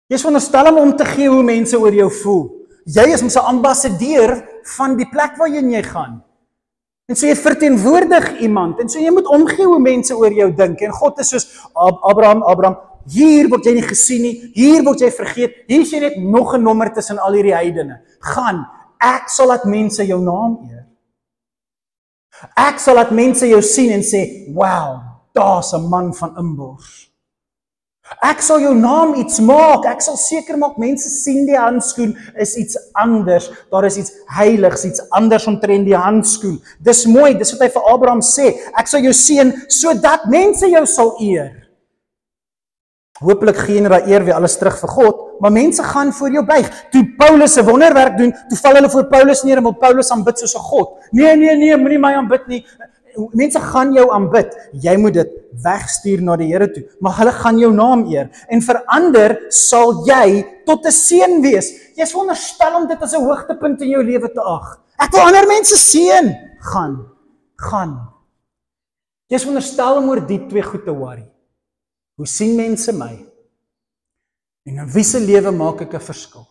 Jy is veronderstel om te gee hoe mense oor jou voel. Jy is mos 'n ambassadeur van die plek waarheen jy gaan. En so jy verteenwoordig iemand, en so jy moet omgee hoe mense oor jou dink, en God is soos, Abraham, hier word jy nie gesien nie, hier word jy vergeet, hier is jy net nog 'n nommer tussen al hierdie heidene. Gaan, ek sal laat mense jou naam eer. Ek sal laat mense jou sien en sê, wow, daar's 'n man van inbors. Ek sal jou naam iets maak, ek sal seker maak, mense sien die handskoen is iets anders, daar is iets heiligs, iets anders omtrent die handskoen. Dis mooi, dis wat hy vir Abraham sê, ek sal jou seën, sodat mense jou sal eer. Hoopelik gee jy daai eer weer alles terug vir God, maar mense gaan voor jou buig. Toe Paulus 'n wonderwerk doen, toe val hulle voor Paulus neer en wil Paulus aanbid soos 'n God. Nee, moenie my aanbid nie. Mense gaan jou aanbid, jy moet dit wegstuur na die Here toe, maar hulle gaan jou naam eer, en verander sal jy tot 'n seën wees. Jy is veronderstel om dit as 'n hoogtepunt in jou lewe te ag. Ek wil ander mense seën. Gaan. Jy is veronderstel om oor die twee goed te worry. Hoe sien mense my? En in wie se lewe maak ek 'n verskil?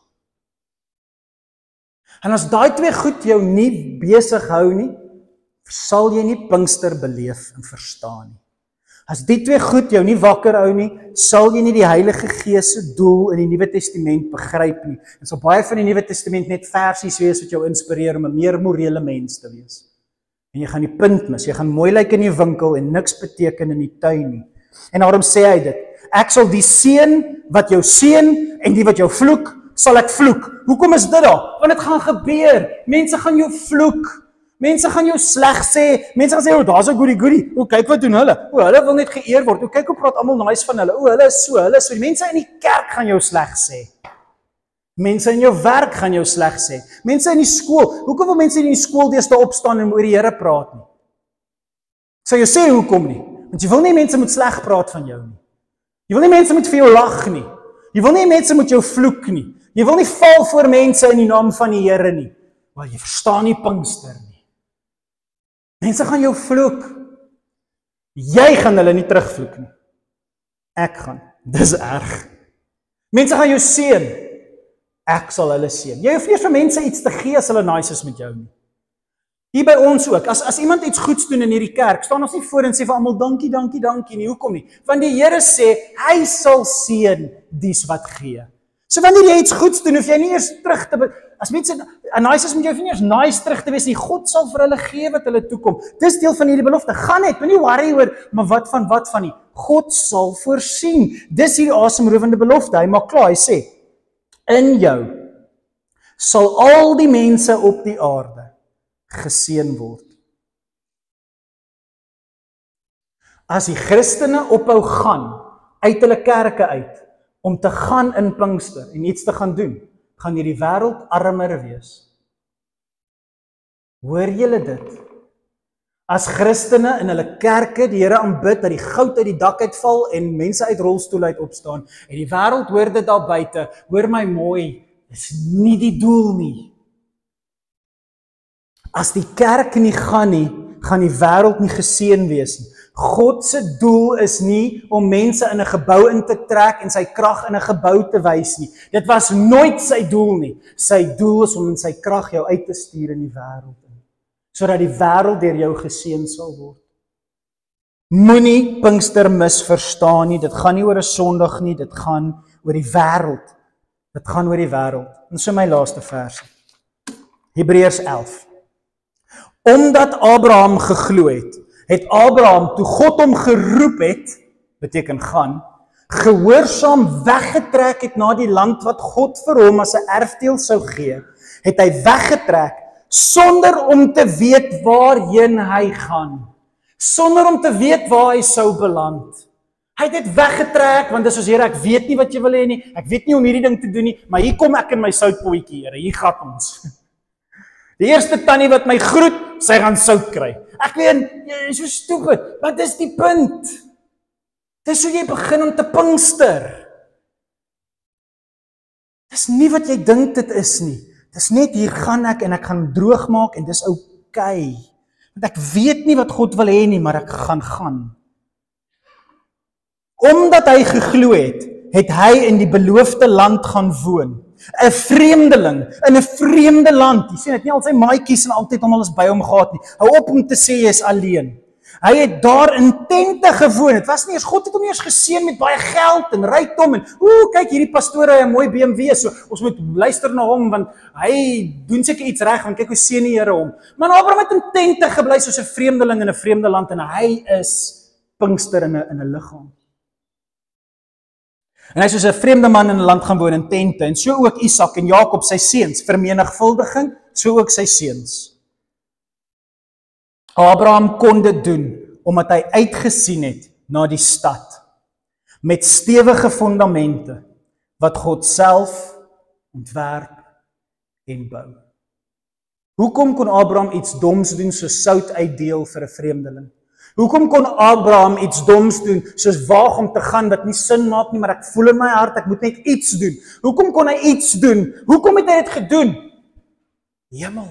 En as daai twee goed jou nie besig hou nie, sal jy nie Pinkster beleef en verstaan nie. As die twee goed jou nie wakker hou nie, sal jy nie die Heilige Gees se doel in die Nuwe Testament begryp nie. En sal baie van die Nuwe Testament net versies wees wat jou inspireer om 'n meer morele mens te wees. En jy gaan die punt mis, jy gaan mooi lyk in die winkel en niks beteken in die tuin nie. En daarom sê hy dit, ek sal die seën wat jou seën en die wat jou vloek, sal ek vloek. Hoekom is dit daar? Want dit gaan gebeur. Mense gaan jou vloek. Mense gaan jou sleg sê. Mense gaan sê, daar's 'n goeie. O, kyk wat doen hulle. O, hulle wil net geëer word. O, kyk hoe praat almal nice van hulle. O, hulle is so. Die mense in die kerk gaan jou sleg sê. Mense in jou werk gaan jou sleg sê. Mense in die skool. Hoekom wil mense in die skool deesdae opstaan en oor die Here praat nie? Ek sal jou sê hoekom nie. Want jy wil nie mense moet sleg praat van jou nie. Jy wil nie mense moet vir jou lag nie. Jy wil nie mense moet jou vloek nie. Jy wil nie val voor mense in die naam van die Here nie. Maar jy verstaan nie Pinkster nie. Mense gaan jou vloek. Jy gaan hulle nie terugvloek nie. Ek gaan. Dis erg. Mense gaan jou seën. Ek sal hulle seën. Jy hoef nie vir mense iets te gee as hulle nice is met jou nie. Hier by ons ook. As iemand iets goeds doen in hierdie kerk, staan ons nie voor en sê vir almal dankie nie. Hoekom nie? Want die Here sê hy sal seën dies wat gee. So wanneer jy iets goeds doen, hoef jy nie eers terug te as mense nice is met jou nie eers nice terug te wees nie. God sal vir hulle gee wat hulle toekom. Dis deel van hierdie belofte. Gaan net, moenie worry oor, maar wat van nie. God sal voorsien. Dis hierdie asemrowende belofte. Hy maak klaar, hy sê, in jou sal al die mense op die aarde geseën word. As die Christene ophou gaan uit hulle kerke uit om te gaan in Pinkster en iets te gaan doen, gaan hierdie wêreld armer wees. Hoor julle dit? As Christene in hulle kerke die Here aanbid, dat die goud uit die dak uitval en mense uit rolstoele uit opstaan, en die wêreld hoor dit daar buite, hoor my mooi, dis nie die doel nie. As die kerk nie gaan nie, gaan die wêreld nie geseën wees nie. God se doel is nie om mense in 'n gebou in te trek en sy krag in 'n gebou te wys nie. Dit was nooit sy doel nie. Sy doel is om in sy krag jou uit te stuur in die wêreld, sodat die wêreld deur jou geseën sal word. Moenie Pinkster misverstaan nie. Dit gaan nie oor 'n Sondag nie, dit gaan oor die wêreld. Dit gaan oor die wêreld. En so my laaste vers. Hebreërs 11. Omdat Abraham geglo het Abraham, toe God hom geroep het, beteken gaan, gehoorsaam weggetrek het na die land wat God vir hom as 'n erfdeel sou gee, het hy weggetrek sonder om te weet waarheen hy gaan, sonder om te weet waar hy sou beland. Hy het dit weggetrek, want dis soos, Here, ek weet nie wat jy wil hê nie, ek weet nie om hierdie ding te doen nie, maar hier kom ek in my soutpotjie, Here, hier gaan ons. Die eerste tannie wat my groet, sy gaan sout kry. Ek weet, jy is so stupid, maar dis die punt. Dis hoe jy begin om te Pinkster. Dis nie wat jy dink dit is nie. Dis net, hier gaan ek en ek gaan droog maak en dis okay. Want ek weet nie wat God wil hê nie, maar ek gaan. Omdat hy geglo het hy in die beloofde land gaan woon. 'n vreemdeling in 'n vreemde land. Jy sien, hy het nie al sy maatjies en altyd hom alles by hom gehad nie. Hou op om te sê jy is alleen. Hy het daar in tente gewoon. Dit was nie eens, God het hom nie eens geseën met baie geld en rykdom en kyk hierdie pastoor hy 'n mooi BMW, so ons moet luister na hom want hy doen seker iets reg, want kyk hoe seën die Here hom. Maar Abraham het in tente gebly soos 'n vreemdeling in 'n vreemde land en hy is Pinkster in 'n liggaam. En hy is soos 'n vreemde man in 'n land gaan woon in tente, en so ook Isak en Jakob sy seuns, vermenigvuldiging, so ook sy seuns. Abraham kon dit doen, omdat hy uitgesien het na die stad, met stewige fondamente, wat God self ontwerp en bou. Hoekom kon Abraham iets doms doen, soos sout uitdeel vir 'n vreemdeling? Hoekom kon Abraham iets doms doen, soos waag om te gaan wat nie sin maak nie, maar ek voel in my hart, ek moet net iets doen. Hoekom kon hy iets doen? Hoekom het hy dit gedoen? Hemel.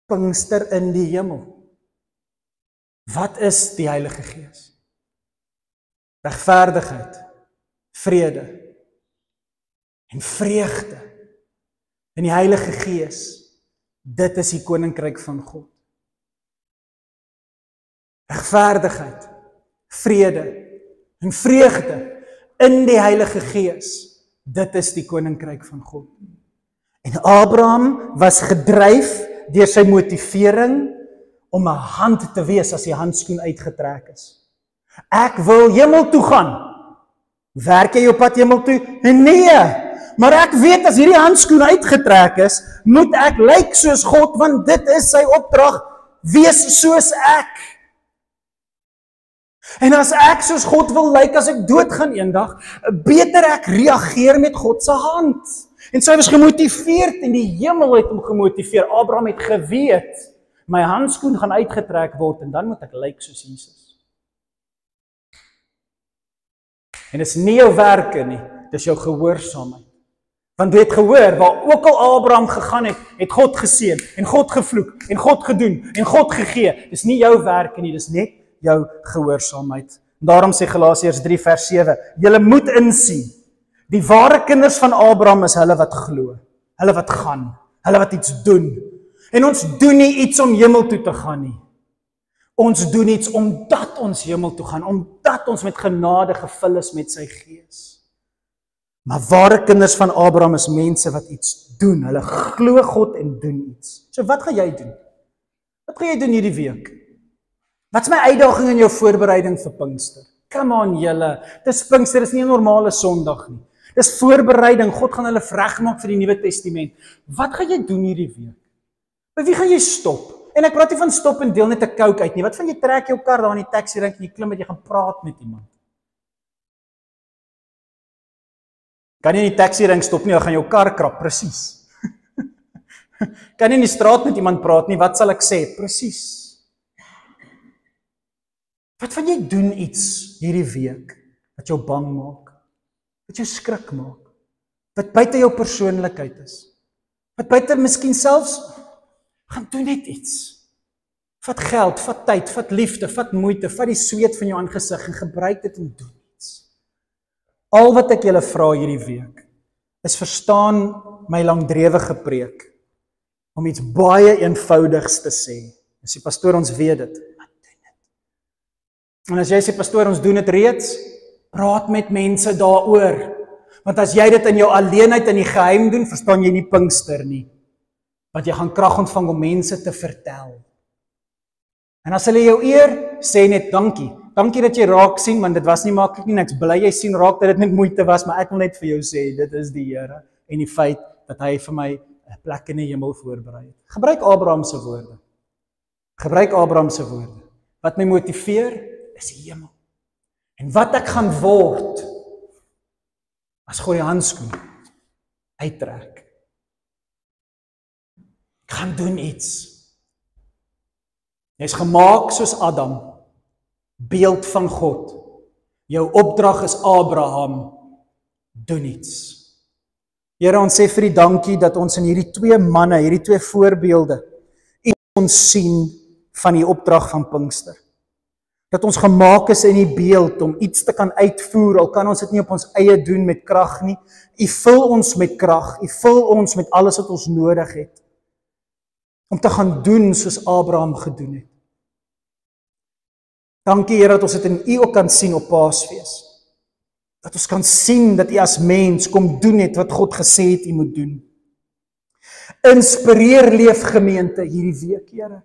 Pinkster in die hemel. Wat is die Heilige Gees? Regverdigheid, vrede en vreugde in die Heilige Gees. Dit is die koninkryk van God. Regverdigheid, vrede en vreugde in die Heilige Gees. Dit is die koninkryk van God. En Abraham was gedryf deur sy motivering om 'n hand te wees as die handskoen uitgetrek is. Ek wil hemel toe gaan. Werk jy op pad hemel toe? Nee. Maar ek weet as hierdie handskoen uitgetrek is, moet ek lyk soos God, want dit is sy opdrag, wees soos ek. En as ek soos God wil lyk, as ek doodgaan eendag, beter ek reageer met God se hand. En sy was gemotiveerd en die hemel het hom gemotiveer. Abraham het geweet, my handskoen gaan uitgetrek word en dan moet ek lyk soos Jesus. En dit is nie jou werke nie, dit is jou gehoorsaamheid. Want jy het gehoor, waar ook al Abraham gegaan het, het God geseën en God gevloek en God gedoen en God gegee. Dis nie jou werke nie, dis net jou gehoorsaamheid. Daarom sê Galasiërs 3 vers 7, julle moet insien, die ware kinders van Abraham is hulle wat glo, hulle wat gaan, hulle wat iets doen. En ons doen nie iets om hemel toe te gaan nie. Ons doen iets omdat ons hemel toe gaan, omdat ons met genade gevul is met sy Gees. Maar ware kinders van Abraham is mense wat iets doen. Hulle glo God en doen iets. So wat gaan jy doen? Wat gaan jy doen hierdie week? Wat is my uitdaging in jou voorbereiding vir Pinkster? Come on julle, dis Pinkster, dis nie 'n normale Sondag nie. Dis voorbereiding, God gaan hulle regmaak vir die Nuwe Testament. Wat gaan jy doen hierdie week? By wie gaan jy stop? En ek praat nie van stop en deel net 'n Coke uit nie. Wat van jy trek jou kar daar in die taxi rank en jy klim met jy gaan praat met iemand? Kan jy in die taxi rank stop nie, dan gaan jou kar krap, presies. Kan jy in die straat met iemand praat nie, wat sal ek sê? Presies. Wat van jy doen iets hierdie week wat jou bang maak? Wat jou skrik maak? Wat buite jou persoonlikheid is? Wat buite miskien selfs gaan doen net iets. Vat geld, vat tyd, vat liefde, vat moeite, vat die sweet van jou aangesig en gebruik dit en doen iets. Al wat ek julle vra hierdie week is verstaan my langdrewige preek om iets baie eenvoudigs te sê. As die pastoor ons weet dit, maar doen dit. En as jy sê pastoor ons doen dit reeds, praat met mense daaroor. Want as jy dit in jou alleenheid in die geheim doen, verstaan jy nie Pinkster nie. Want jy gaan krag ontvang om mense te vertel. En as hulle jou eer, sê net dankie. Dankie dat jy raak sien, want dit was nie maklik nie. Ek's bly jy sien raak dat dit net moeite was, maar ek wil net vir jou sê, dit is die Here en die feit dat hy vir my 'n plek in die hemel voorberei het. Gebruik Abraham se woorde. Gebruik Abraham se woorde. Wat my motiveer is die hemel. En wat ek gaan word as God die handskoen uittrek. Ek gaan doen iets. Jy is gemaak soos Adam, beeld van God. Jou opdrag is Abraham, doen iets. Here, ons sê vir die dankie dat ons in hierdie twee manne, hierdie twee voorbeelde, iets ons sien van die opdrag van Pinkster. Dat ons gemaak is in die beeld om iets te kan uitvoer, al kan ons dit nie op ons eie doen met krag nie. U vul ons met krag, u vul ons met alles wat ons nodig het, om te gaan doen soos Abraham gedoen het. Dankie Here dat ons dit in U ook kan sien op Paasfees. Dat ons kan sien dat U as mens kom doen het wat God gesê het U moet doen. Inspireer leefgemeente hierdie week, Here.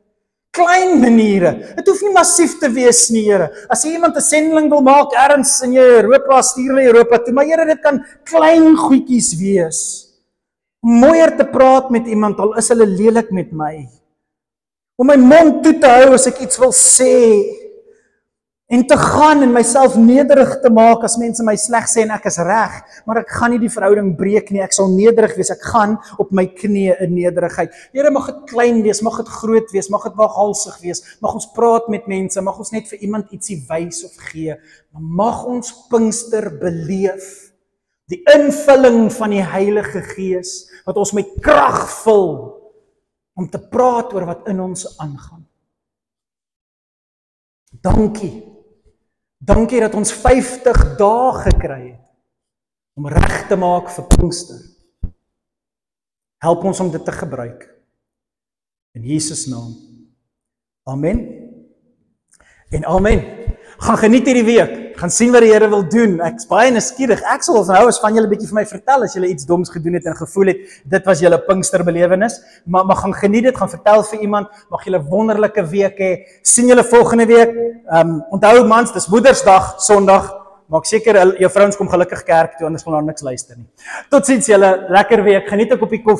Klein maniere. Dit hoef nie massief te wees nie, Here. As jy iemand 'n sendeling wil maak ergens in Europa, stuur hulle Europa toe, maar Here, dit kan klein goedjies wees. Om mooier te praat met iemand, al is hulle lelik met my. Om my mond toe te hou as ek iets wil sê. En te gaan en myself nederig te maak as mense my sleg sê en ek is reg, maar ek gaan nie die verhouding breek nie, ek sal nederig wees, ek gaan op my knieë in nederigheid. Here, mag dit klein wees, mag dit groot wees, mag dit waaghalsig wees, mag ons praat met mense, mag ons net vir iemand ietsie wys of gee, maar mag ons Pinkster beleef, die invulling van die Heilige Gees, wat ons met krag vul, om te praat oor wat in ons aangaan. Dankie. Dankie dat ons 50 dae gekry het om reg te maak vir Pinkster. Help ons om dit te gebruik. In Jesus naam. Amen. En amen. Gaan geniet hierdie week. Gaan sien wat die Here wil doen. Ek's baie nuuskierig. Ek sal nou as van julle 'n bietjie vir my vertel as julle iets doms gedoen het en gevoel het dit was julle Pinksterbelewenis. Maar gaan geniet dit, gaan vertel vir iemand. Mag julle 'n wonderlike week hê. Sien julle volgende week. Onthou mans, dis Moedersdag, Sondag. Maak seker jou vrouens kom gelukkig kerk toe, anders gaan daar niks luister nie. Totsiens julle, lekker week. Geniet ek op die koffie.